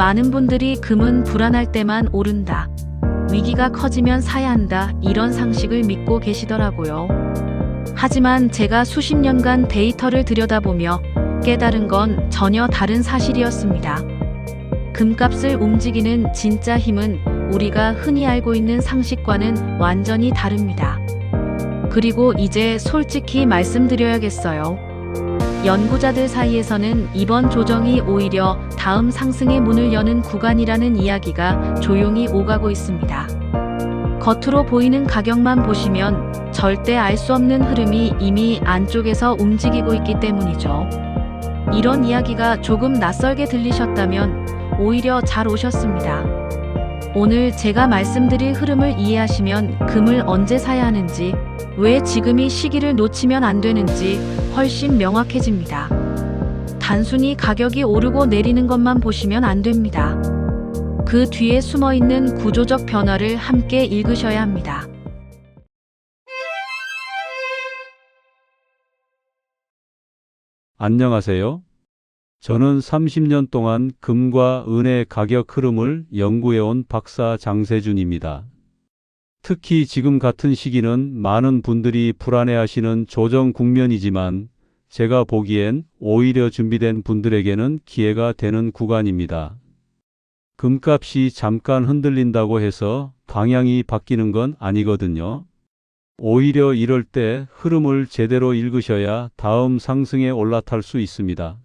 많은 분들이 금은 불안할 때만 오른다, 위기가 커지면 사야 한다, 이런 상식을 믿고 계시더라고요. 하지만 제가 수십 년간 데이터를 들여다보며 깨달은 건 전혀 다른 사실이었습니다. 금값을 움직이는 진짜 힘은 우리가 흔히 알고 있는 상식과는 완전히 다릅니다. 그리고 이제 솔직히 말씀드려야겠어요. 연구자들 사이에서는 이번 조정이 오히려 다음 상승의 문을 여는 구간이라는 이야기가 조용히 오가고 있습니다. 겉으로 보이는 가격만 보시면 절대 알 수 없는 흐름이 이미 안쪽에서 움직이고 있기 때문이죠. 이런 이야기가 조금 낯설게 들리셨다면 오히려 잘 오셨습니다. 오늘 제가 말씀드릴 흐름을 이해하시면 금을 언제 사야 하는지, 왜 지금이 시기를 놓치면 안 되는지 훨씬 명확해집니다. 단순히 가격이 오르고 내리는 것만 보시면 안 됩니다. 그 뒤에 숨어 있는 구조적 변화를 함께 읽으셔야 합니다. 안녕하세요. 저는 30년 동안 금과 은의 가격 흐름을 연구해온 박사 장세준입니다. 특히 지금 같은 시기는 많은 분들이 불안해하시는 조정 국면이지만 제가 보기엔 오히려 준비된 분들에게는 기회가 되는 구간입니다. 금값이 잠깐 흔들린다고 해서 방향이 바뀌는 건 아니거든요. 오히려 이럴 때 흐름을 제대로 읽으셔야 다음 상승에 올라탈 수 있습니다.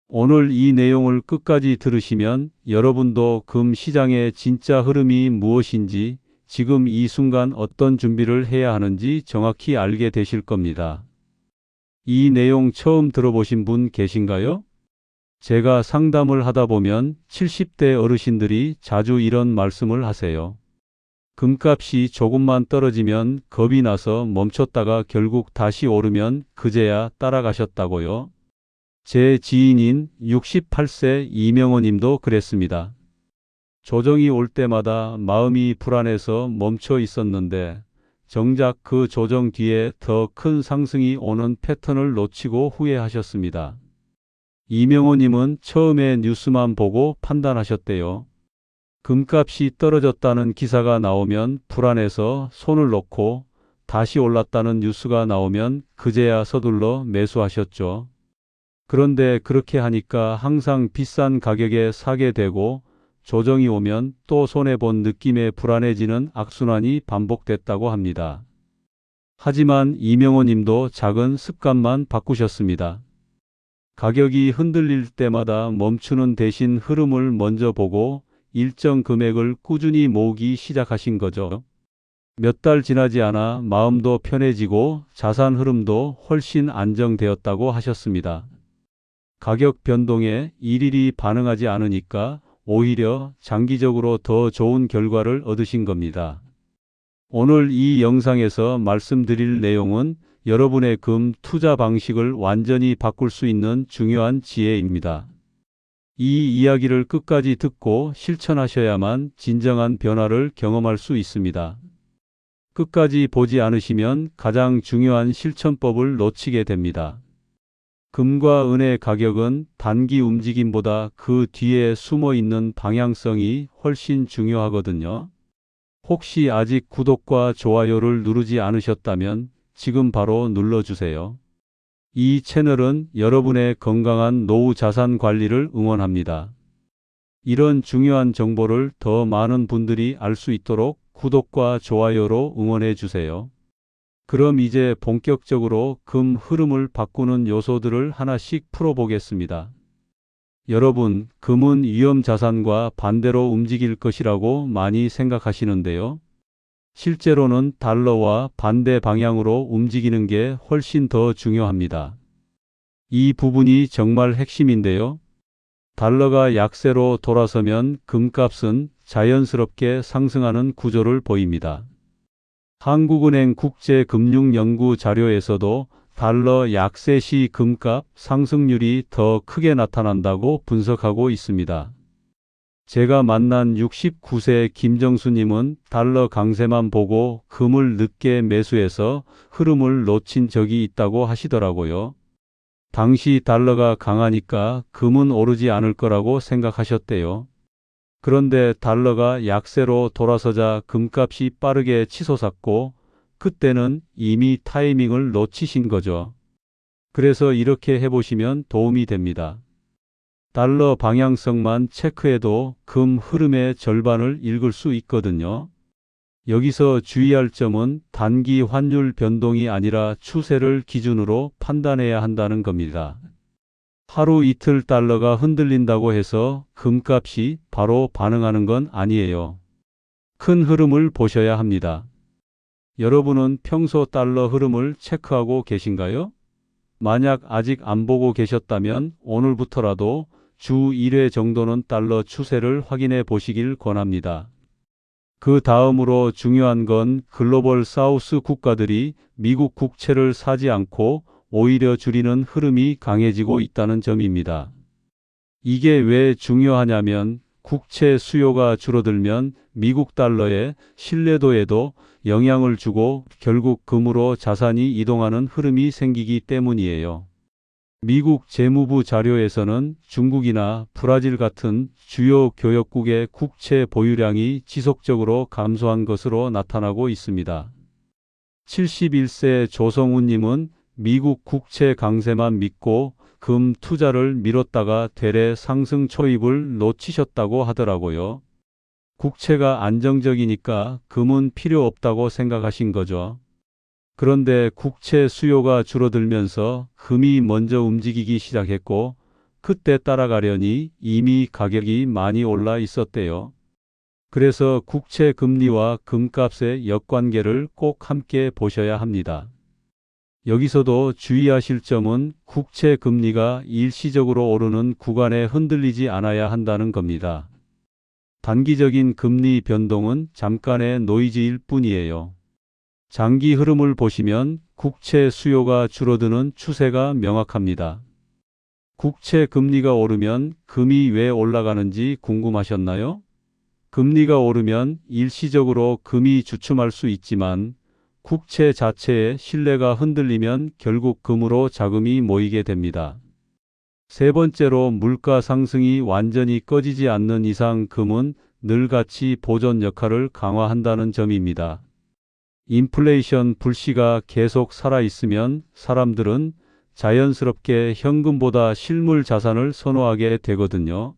오늘 이 내용을 끝까지 들으시면 여러분도 금 시장의 진짜 흐름이 무엇인지, 지금 이 순간 어떤 준비를 해야 하는지 정확히 알게 되실 겁니다. 이 내용 처음 들어보신 분 계신가요? 제가 상담을 하다 보면 70대 어르신들이 자주 이런 말씀을 하세요. 금값이 조금만 떨어지면 겁이 나서 멈췄다가 결국 다시 오르면 그제야 따라가셨다고요. 제 지인인 68세 이명호 님도 그랬습니다. 조정이 올 때마다 마음이 불안해서 멈춰 있었는데 정작 그 조정 뒤에 더 큰 상승이 오는 패턴을 놓치고 후회하셨습니다. 이명호 님은 처음에 뉴스만 보고 판단하셨대요. 금값이 떨어졌다는 기사가 나오면 불안해서 손을 놓고 다시 올랐다는 뉴스가 나오면 그제야 서둘러 매수하셨죠. 그런데 그렇게 하니까 항상 비싼 가격에 사게 되고 조정이 오면 또 손해본 느낌에 불안해지는 악순환이 반복됐다고 합니다. 하지만 이명호 님도 작은 습관만 바꾸셨습니다. 가격이 흔들릴 때마다 멈추는 대신 흐름을 먼저 보고 일정 금액을 꾸준히 모으기 시작하신 거죠. 몇 달 지나지 않아 마음도 편해지고 자산 흐름도 훨씬 안정되었다고 하셨습니다. 가격 변동에 일일이 반응하지 않으니까 오히려 장기적으로 더 좋은 결과를 얻으신 겁니다. 오늘 이 영상에서 말씀드릴 내용은 여러분의 금 투자 방식을 완전히 바꿀 수 있는 중요한 지혜입니다. 이 이야기를 끝까지 듣고 실천하셔야만 진정한 변화를 경험할 수 있습니다. 끝까지 보지 않으시면 가장 중요한 실천법을 놓치게 됩니다. 금과 은의 가격은 단기 움직임보다 그 뒤에 숨어 있는 방향성이 훨씬 중요하거든요. 혹시 아직 구독과 좋아요를 누르지 않으셨다면 지금 바로 눌러주세요. 이 채널은 여러분의 건강한 노후 자산 관리를 응원합니다. 이런 중요한 정보를 더 많은 분들이 알 수 있도록 구독과 좋아요로 응원해 주세요. 그럼 이제 본격적으로 금 흐름을 바꾸는 요소들을 하나씩 풀어보겠습니다. 여러분, 금은 위험 자산과 반대로 움직일 것이라고 많이 생각하시는데요. 실제로는 달러와 반대 방향으로 움직이는 게 훨씬 더 중요합니다. 이 부분이 정말 핵심인데요. 달러가 약세로 돌아서면 금값은 자연스럽게 상승하는 구조를 보입니다. 한국은행 국제금융연구 자료에서도 달러 약세 시 금값 상승률이 더 크게 나타난다고 분석하고 있습니다. 제가 만난 69세 김정수님은 달러 강세만 보고 금을 늦게 매수해서 흐름을 놓친 적이 있다고 하시더라고요. 당시 달러가 강하니까 금은 오르지 않을 거라고 생각하셨대요. 그런데 달러가 약세로 돌아서자 금값이 빠르게 치솟았고 그때는 이미 타이밍을 놓치신 거죠. 그래서 이렇게 해보시면 도움이 됩니다. 달러 방향성만 체크해도 금 흐름의 절반을 읽을 수 있거든요. 여기서 주의할 점은 단기 환율 변동이 아니라 추세를 기준으로 판단해야 한다는 겁니다. 하루 이틀 달러가 흔들린다고 해서 금값이 바로 반응하는 건 아니에요. 큰 흐름을 보셔야 합니다. 여러분은 평소 달러 흐름을 체크하고 계신가요? 만약 아직 안 보고 계셨다면 오늘부터라도 주 1회 정도는 달러 추세를 확인해 보시길 권합니다. 그 다음으로 중요한 건 글로벌 사우스 국가들이 미국 국채를 사지 않고 오히려 줄이는 흐름이 강해지고 있다는 점입니다. 이게 왜 중요하냐면 국채 수요가 줄어들면 미국 달러의 신뢰도에도 영향을 주고 결국 금으로 자산이 이동하는 흐름이 생기기 때문이에요. 미국 재무부 자료에서는 중국이나 브라질 같은 주요 교역국의 국채 보유량이 지속적으로 감소한 것으로 나타나고 있습니다. 71세 조성우님은 미국 국채 강세만 믿고 금 투자를 미뤘다가 되레 상승 초입을 놓치셨다고 하더라고요. 국채가 안정적이니까 금은 필요 없다고 생각하신 거죠. 그런데 국채 수요가 줄어들면서 금이 먼저 움직이기 시작했고 그때 따라가려니 이미 가격이 많이 올라 있었대요. 그래서 국채 금리와 금값의 역관계를 꼭 함께 보셔야 합니다. 여기서도 주의하실 점은 국채 금리가 일시적으로 오르는 구간에 흔들리지 않아야 한다는 겁니다. 단기적인 금리 변동은 잠깐의 노이즈일 뿐이에요. 장기 흐름을 보시면 국채 수요가 줄어드는 추세가 명확합니다. 국채 금리가 오르면 금이 왜 올라가는지 궁금하셨나요? 금리가 오르면 일시적으로 금이 주춤할 수 있지만 국채 자체의 신뢰가 흔들리면 결국 금으로 자금이 모이게 됩니다. 세 번째로 물가 상승이 완전히 꺼지지 않는 이상 금은 늘 같이 보존 역할을 강화한다는 점입니다. 인플레이션 불씨가 계속 살아있으면 사람들은 자연스럽게 현금보다 실물 자산을 선호하게 되거든요.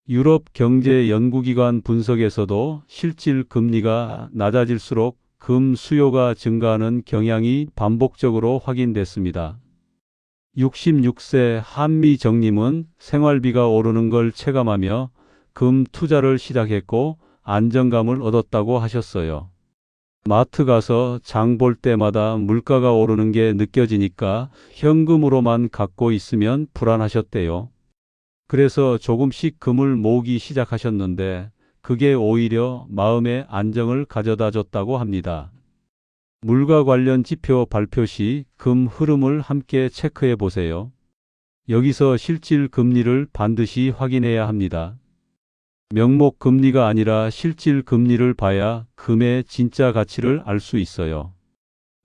유럽 경제연구기관 분석에서도 실질 금리가 낮아질수록 금 수요가 증가하는 경향이 반복적으로 확인됐습니다. 66세 한미정님은 생활비가 오르는 걸 체감하며 금 투자를 시작했고 안정감을 얻었다고 하셨어요. 마트 가서 장 볼 때마다 물가가 오르는 게 느껴지니까 현금으로만 갖고 있으면 불안하셨대요. 그래서 조금씩 금을 모으기 시작하셨는데 그게 오히려 마음의 안정을 가져다 줬다고 합니다. 물가 관련 지표 발표 시 금 흐름을 함께 체크해 보세요. 여기서 실질 금리를 반드시 확인해야 합니다. 명목 금리가 아니라 실질 금리를 봐야 금의 진짜 가치를 알 수 있어요.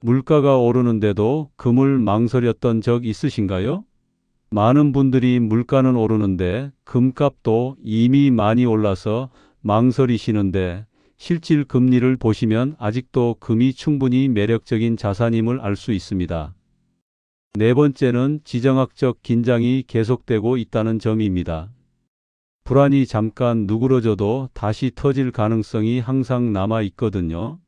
물가가 오르는데도 금을 망설였던 적 있으신가요? 많은 분들이 물가는 오르는데 금값도 이미 많이 올라서 망설이시는데 실질 금리를 보시면 아직도 금이 충분히 매력적인 자산임을 알 수 있습니다. 네 번째는 지정학적 긴장이 계속되고 있다는 점입니다. 불안이 잠깐 누그러져도 다시 터질 가능성이 항상 남아 있거든요.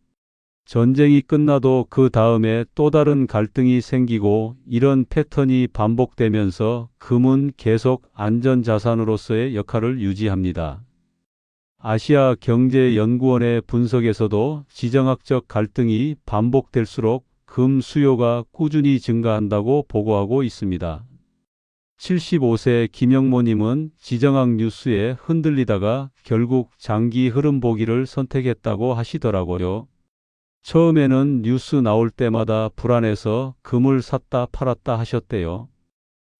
전쟁이 끝나도 그 다음에 또 다른 갈등이 생기고 이런 패턴이 반복되면서 금은 계속 안전자산으로서의 역할을 유지합니다. 아시아 경제연구원의 분석에서도 지정학적 갈등이 반복될수록 금 수요가 꾸준히 증가한다고 보고하고 있습니다. 75세 김영모님은 지정학 뉴스에 흔들리다가 결국 장기 흐름 보기를 선택했다고 하시더라고요. 처음에는 뉴스 나올 때마다 불안해서 금을 샀다 팔았다 하셨대요.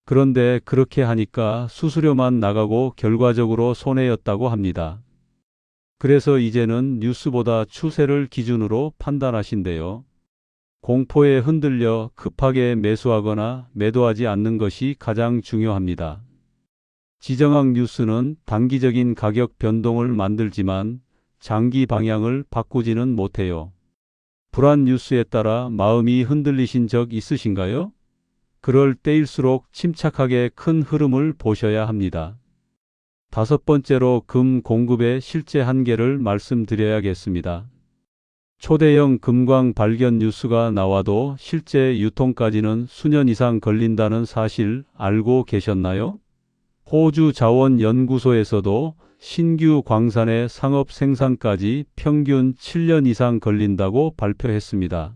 그런데 그렇게 하니까 수수료만 나가고 결과적으로 손해였다고 합니다. 그래서 이제는 뉴스보다 추세를 기준으로 판단하신대요. 공포에 흔들려 급하게 매수하거나 매도하지 않는 것이 가장 중요합니다. 지정학 뉴스는 단기적인 가격 변동을 만들지만 장기 방향을 바꾸지는 못해요. 불안 뉴스에 따라 마음이 흔들리신 적 있으신가요? 그럴 때일수록 침착하게 큰 흐름을 보셔야 합니다. 다섯 번째로 금 공급의 실제 한계를 말씀드려야겠습니다. 초대형 금광 발견 뉴스가 나와도 실제 유통까지는 수년 이상 걸린다는 사실 알고 계셨나요? 호주 자원연구소에서도 신규 광산의 상업 생산까지 평균 7년 이상 걸린다고 발표했습니다.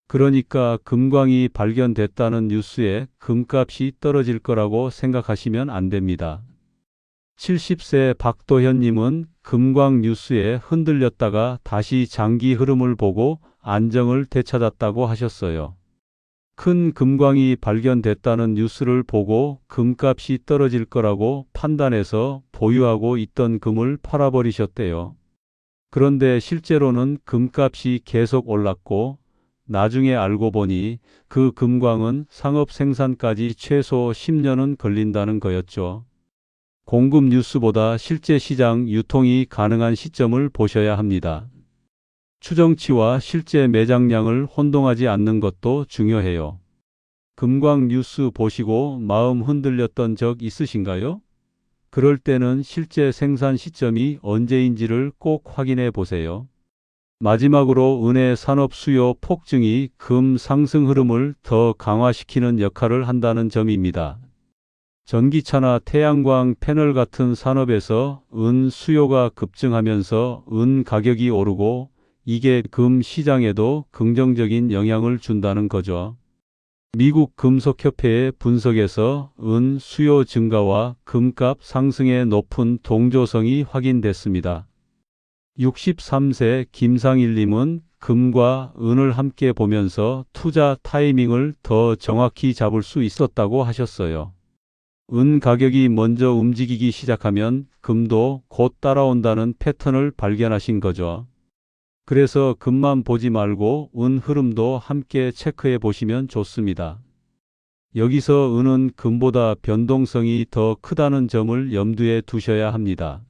그러니까 금광이 발견됐다는 뉴스에 금값이 떨어질 거라고 생각하시면 안 됩니다. 70세 박도현님은 금광 뉴스에 흔들렸다가 다시 장기 흐름을 보고 안정을 되찾았다고 하셨어요. 큰 금광이 발견됐다는 뉴스를 보고 금값이 떨어질 거라고 판단해서 보유하고 있던 금을 팔아버리셨대요. 그런데 실제로는 금값이 계속 올랐고 나중에 알고 보니 그 금광은 상업 생산까지 최소 10년은 걸린다는 거였죠. 공급 뉴스보다 실제 시장 유통이 가능한 시점을 보셔야 합니다. 추정치와 실제 매장량을 혼동하지 않는 것도 중요해요. 금광 뉴스 보시고 마음 흔들렸던 적 있으신가요? 그럴 때는 실제 생산 시점이 언제인지를 꼭 확인해 보세요. 마지막으로 은의 산업 수요 폭증이 금 상승 흐름을 더 강화시키는 역할을 한다는 점입니다. 전기차나 태양광 패널 같은 산업에서 은 수요가 급증하면서 은 가격이 오르고 이게 금 시장에도 긍정적인 영향을 준다는 거죠. 미국 금속협회의 분석에서 은 수요 증가와 금값 상승의 높은 동조성이 확인됐습니다. 63세 김상일님은 금과 은을 함께 보면서 투자 타이밍을 더 정확히 잡을 수 있었다고 하셨어요. 은 가격이 먼저 움직이기 시작하면 금도 곧 따라온다는 패턴을 발견하신 거죠. 그래서 금만 보지 말고 은 흐름도 함께 체크해 보시면 좋습니다. 여기서 은은 금보다 변동성이 더 크다는 점을 염두에 두셔야 합니다.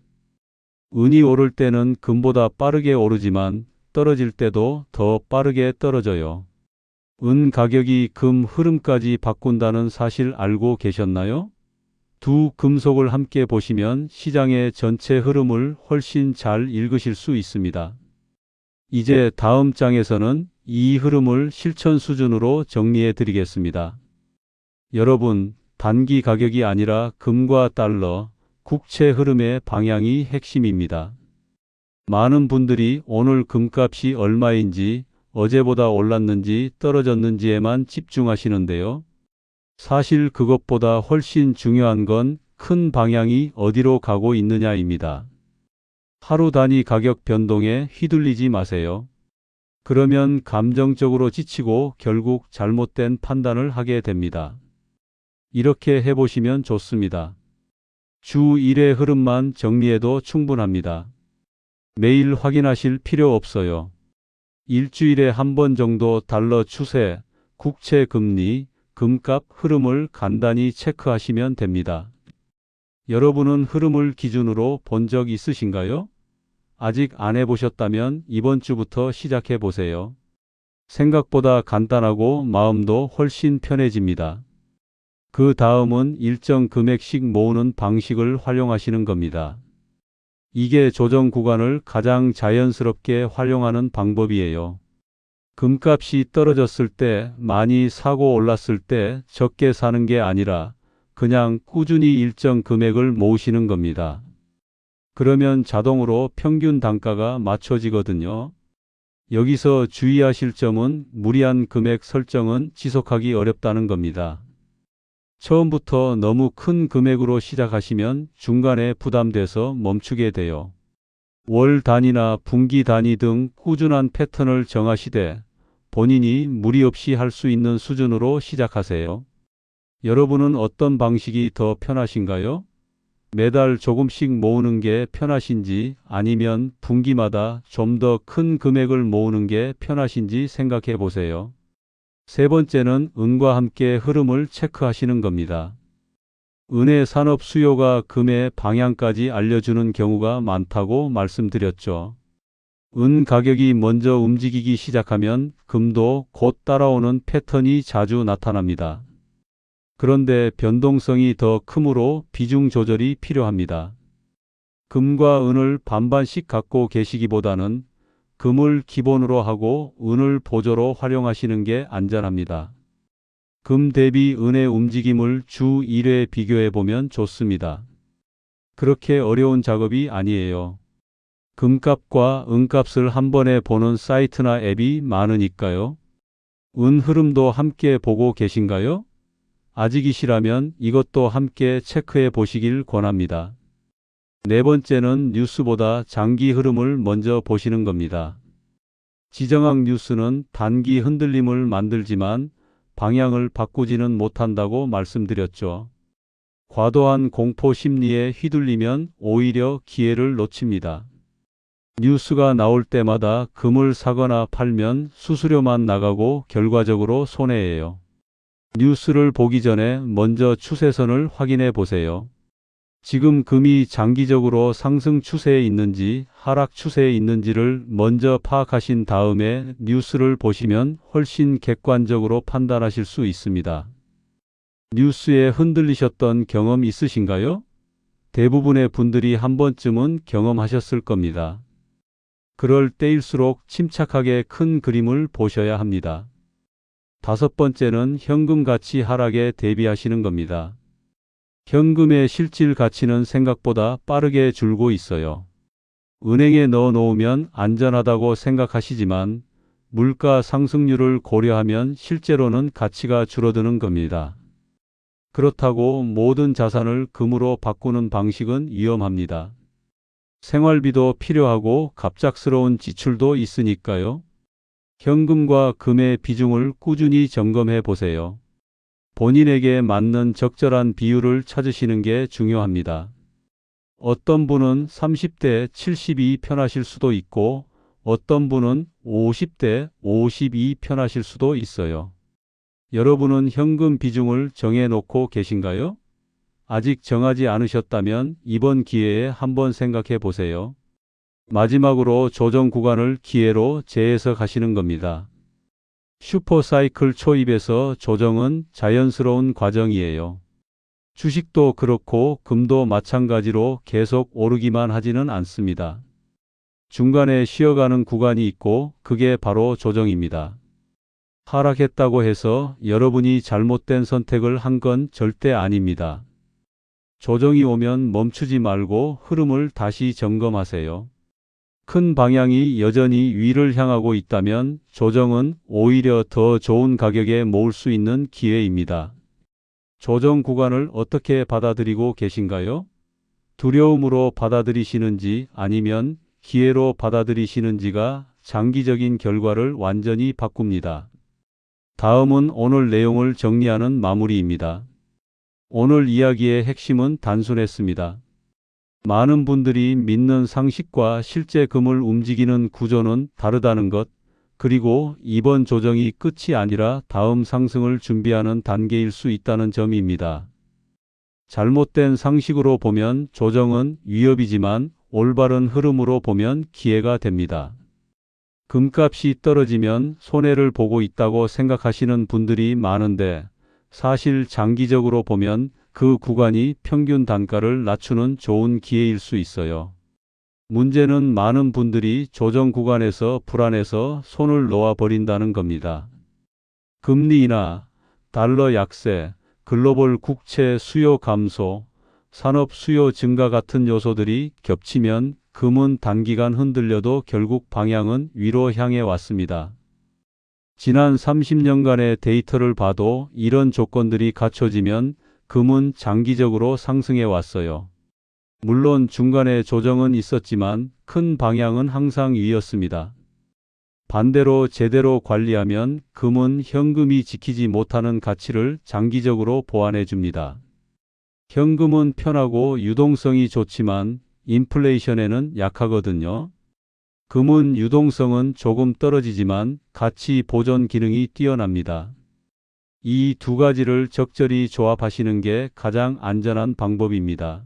은이 오를 때는 금보다 빠르게 오르지만 떨어질 때도 더 빠르게 떨어져요. 은 가격이 금 흐름까지 바꾼다는 사실 알고 계셨나요? 두 금속을 함께 보시면 시장의 전체 흐름을 훨씬 잘 읽으실 수 있습니다. 이제 다음 장에서는 이 흐름을 실천 수준으로 정리해 드리겠습니다. 여러분, 단기 가격이 아니라 금과 달러, 국채 흐름의 방향이 핵심입니다. 많은 분들이 오늘 금값이 얼마인지, 어제보다 올랐는지 떨어졌는지에만 집중하시는데요. 사실 그것보다 훨씬 중요한 건 큰 방향이 어디로 가고 있느냐입니다. 하루 단위 가격 변동에 휘둘리지 마세요. 그러면 감정적으로 지치고 결국 잘못된 판단을 하게 됩니다. 이렇게 해보시면 좋습니다. 주 1의 흐름만 정리해도 충분합니다. 매일 확인하실 필요 없어요. 일주일에 한 번 정도 달러 추세, 국채 금리, 금값 흐름을 간단히 체크하시면 됩니다. 여러분은 흐름을 기준으로 본 적 있으신가요? 아직 안 해보셨다면 이번 주부터 시작해 보세요. 생각보다 간단하고 마음도 훨씬 편해집니다. 그 다음은 일정 금액씩 모으는 방식을 활용하시는 겁니다. 이게 조정 구간을 가장 자연스럽게 활용하는 방법이에요. 금값이 떨어졌을 때 많이 사고 올랐을 때 적게 사는 게 아니라 그냥 꾸준히 일정 금액을 모으시는 겁니다. 그러면 자동으로 평균 단가가 맞춰지거든요. 여기서 주의하실 점은 무리한 금액 설정은 지속하기 어렵다는 겁니다. 처음부터 너무 큰 금액으로 시작하시면 중간에 부담돼서 멈추게 돼요. 월 단위나 분기 단위 등 꾸준한 패턴을 정하시되 본인이 무리 없이 할 수 있는 수준으로 시작하세요. 여러분은 어떤 방식이 더 편하신가요? 매달 조금씩 모으는 게 편하신지 아니면 분기마다 좀 더 큰 금액을 모으는 게 편하신지 생각해 보세요. 세 번째는 은과 함께 흐름을 체크하시는 겁니다. 은의 산업 수요가 금의 방향까지 알려주는 경우가 많다고 말씀드렸죠. 은 가격이 먼저 움직이기 시작하면 금도 곧 따라오는 패턴이 자주 나타납니다. 그런데 변동성이 더 크므로 비중 조절이 필요합니다. 금과 은을 반반씩 갖고 계시기보다는 금을 기본으로 하고 은을 보조로 활용하시는 게 안전합니다. 금 대비 은의 움직임을 주 1회 비교해 보면 좋습니다. 그렇게 어려운 작업이 아니에요. 금값과 은값을 한 번에 보는 사이트나 앱이 많으니까요. 은 흐름도 함께 보고 계신가요? 아직이시라면 이것도 함께 체크해 보시길 권합니다. 네 번째는 뉴스보다 장기 흐름을 먼저 보시는 겁니다. 지정학 뉴스는 단기 흔들림을 만들지만 방향을 바꾸지는 못한다고 말씀드렸죠. 과도한 공포 심리에 휘둘리면 오히려 기회를 놓칩니다. 뉴스가 나올 때마다 금을 사거나 팔면 수수료만 나가고 결과적으로 손해예요. 뉴스를 보기 전에 먼저 추세선을 확인해 보세요. 지금 금이 장기적으로 상승 추세에 있는지 하락 추세에 있는지를 먼저 파악하신 다음에 뉴스를 보시면 훨씬 객관적으로 판단하실 수 있습니다. 뉴스에 흔들리셨던 경험 있으신가요? 대부분의 분들이 한 번쯤은 경험하셨을 겁니다. 그럴 때일수록 침착하게 큰 그림을 보셔야 합니다. 다섯 번째는 현금 가치 하락에 대비하시는 겁니다. 현금의 실질 가치는 생각보다 빠르게 줄고 있어요. 은행에 넣어 놓으면 안전하다고 생각하시지만 물가 상승률을 고려하면 실제로는 가치가 줄어드는 겁니다. 그렇다고 모든 자산을 금으로 바꾸는 방식은 위험합니다. 생활비도 필요하고 갑작스러운 지출도 있으니까요. 현금과 금의 비중을 꾸준히 점검해 보세요. 본인에게 맞는 적절한 비율을 찾으시는 게 중요합니다. 어떤 분은 30대 72 편하실 수도 있고 어떤 분은 50대 52 편하실 수도 있어요. 여러분은 현금 비중을 정해놓고 계신가요? 아직 정하지 않으셨다면 이번 기회에 한번 생각해 보세요. 마지막으로 조정 구간을 기회로 재해석하시는 겁니다. 슈퍼사이클 초입에서 조정은 자연스러운 과정이에요. 주식도 그렇고 금도 마찬가지로 계속 오르기만 하지는 않습니다. 중간에 쉬어가는 구간이 있고 그게 바로 조정입니다. 하락했다고 해서 여러분이 잘못된 선택을 한 건 절대 아닙니다. 조정이 오면 멈추지 말고 흐름을 다시 점검하세요. 큰 방향이 여전히 위를 향하고 있다면 조정은 오히려 더 좋은 가격에 모을 수 있는 기회입니다. 조정 구간을 어떻게 받아들이고 계신가요? 두려움으로 받아들이시는지 아니면 기회로 받아들이시는지가 장기적인 결과를 완전히 바꿉니다. 다음은 오늘 내용을 정리하는 마무리입니다. 오늘 이야기의 핵심은 단순했습니다. 많은 분들이 믿는 상식과 실제 금을 움직이는 구조는 다르다는 것, 그리고 이번 조정이 끝이 아니라 다음 상승을 준비하는 단계일 수 있다는 점입니다. 잘못된 상식으로 보면 조정은 위협이지만 올바른 흐름으로 보면 기회가 됩니다. 금값이 떨어지면 손해를 보고 있다고 생각하시는 분들이 많은데 사실 장기적으로 보면 그 구간이 평균 단가를 낮추는 좋은 기회일 수 있어요. 문제는 많은 분들이 조정 구간에서 불안해서 손을 놓아 버린다는 겁니다. 금리 인하, 달러 약세, 글로벌 국채 수요 감소, 산업 수요 증가 같은 요소들이 겹치면 금은 단기간 흔들려도 결국 방향은 위로 향해 왔습니다. 지난 30년간의 데이터를 봐도 이런 조건들이 갖춰지면 금은 장기적으로 상승해 왔어요. 물론 중간에 조정은 있었지만 큰 방향은 항상 위였습니다. 반대로 제대로 관리하면 금은 현금이 지키지 못하는 가치를 장기적으로 보완해 줍니다. 현금은 편하고 유동성이 좋지만 인플레이션에는 약하거든요. 금은 유동성은 조금 떨어지지만 가치 보존 기능이 뛰어납니다. 이 두 가지를 적절히 조합하시는 게 가장 안전한 방법입니다.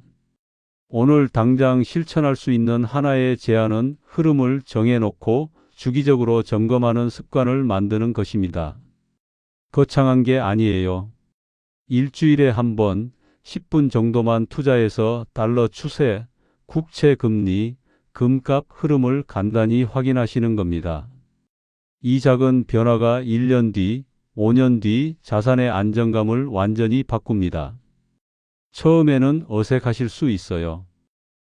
오늘 당장 실천할 수 있는 하나의 제안은 흐름을 정해놓고 주기적으로 점검하는 습관을 만드는 것입니다. 거창한 게 아니에요. 일주일에 한 번 10분 정도만 투자해서 달러 추세, 국채 금리, 금값 흐름을 간단히 확인하시는 겁니다. 이 작은 변화가 1년 뒤, 5년 뒤 자산의 안정감을 완전히 바꿉니다. 처음에는 어색하실 수 있어요.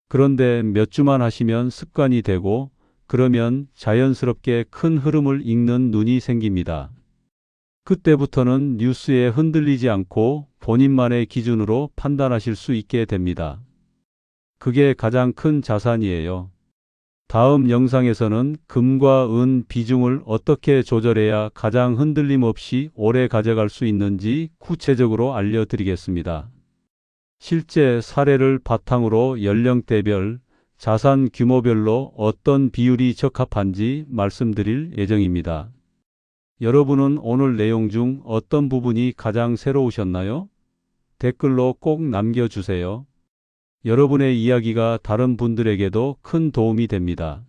그런데 몇 주만 하시면 습관이 되고 그러면 자연스럽게 큰 흐름을 읽는 눈이 생깁니다. 그때부터는 뉴스에 흔들리지 않고 본인만의 기준으로 판단하실 수 있게 됩니다. 그게 가장 큰 자산이에요. 다음 영상에서는 금과 은 비중을 어떻게 조절해야 가장 흔들림 없이 오래 가져갈 수 있는지 구체적으로 알려드리겠습니다. 실제 사례를 바탕으로 연령대별, 자산 규모별로 어떤 비율이 적합한지 말씀드릴 예정입니다. 여러분은 오늘 내용 중 어떤 부분이 가장 새로우셨나요? 댓글로 꼭 남겨주세요. 여러분의 이야기가 다른 분들에게도 큰 도움이 됩니다.